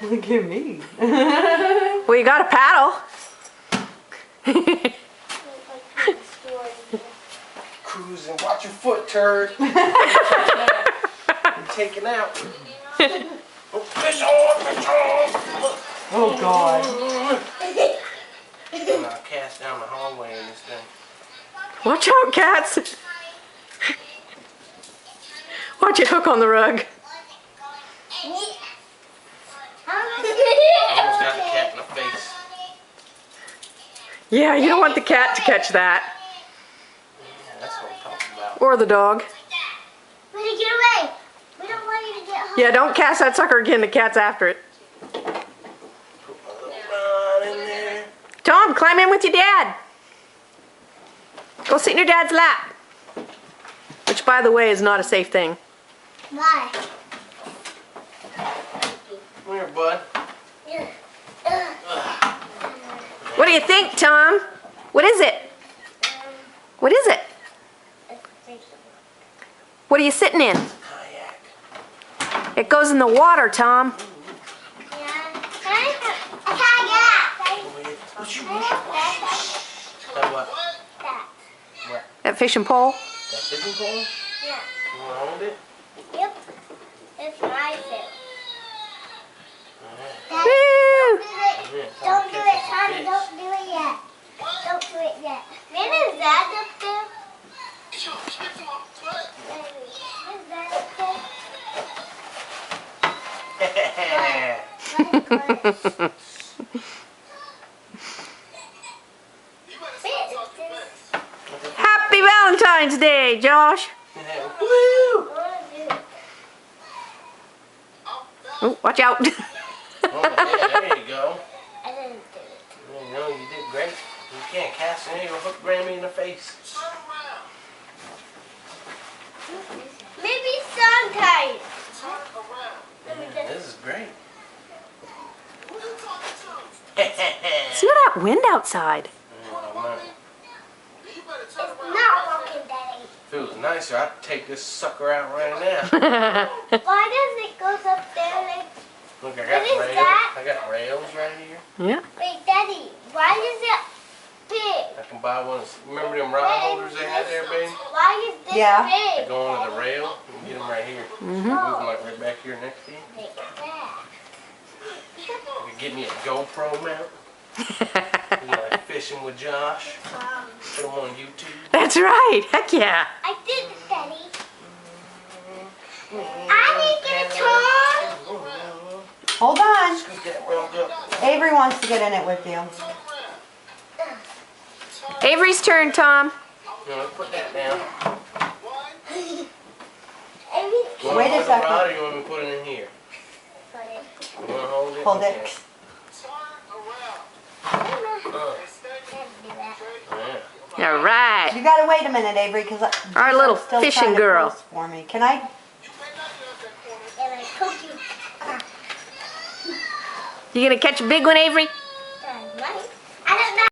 Look at me. Well, you got a paddle. Cruising, watch your foot, turd. You're taking out. Oh, fish on, fish on. Oh God. I'm gonna cast down the hallway in this thing. Watch out, cats. Watch it hook on the rug. Almost got the cat in the face. Yeah, you don't want the cat to catch that. Yeah, that's what I'm talking about. Or the dog. Minnie, get away! We don't want you to get home. Yeah, don't cast that sucker again. The cat's after it. Put my little rod in there. Tom, climb in with your dad. Go sit in your dad's lap. Which, by the way, is not a safe thing. Why? Come here, bud. What do you think, Tom? What is it? What is it? What are you sitting in? Kayak. It goes in the water, Tom. That what? What? That fishing pole. That fishing pole? Yeah. You wanna hold it? Yep. It's my fish. Woo! Don't do it, honey. Don't do it yet. Don't do it yet. When is that up there? Is that up there? Happy Valentine's Day, Josh. Woo! Oh, watch out. Oh, yeah, there you go. I didn't do it. You know, you did great. You can't cast it in, you'll hook Grammy in the face. Maybe sometimes. This is great. See that wind outside. It's not working, Daddy. If it was nicer, I'd take this sucker out right now. Why does it go up there like... Look, I got What is rails. that? I got rails right here. Yeah. Wait, Daddy, why is it big? I can buy one. Remember them rod holders they had there, baby? Why is this Yeah. They big? go onto the rail. You can get them right here. Move them like right back here next to you. Like that. You can get me a GoPro mount. You like fishing with Josh. Put them on YouTube. That's right. Heck yeah. I did it, Daddy. I didn't get a tongue. Hold on. Scoop that rug up. Avery wants to get in it with you. Avery's turn, Tom. You know, put that down. You wanna Wait a hold the second. rod or you want me to put it in here? You want to hold it? Hold Okay. it. Yeah. All right. You gotta wait a minute, Avery, because Our little fishing girl. For me, can I? And I cooked you. You gonna catch a big one, Avery? I don't know.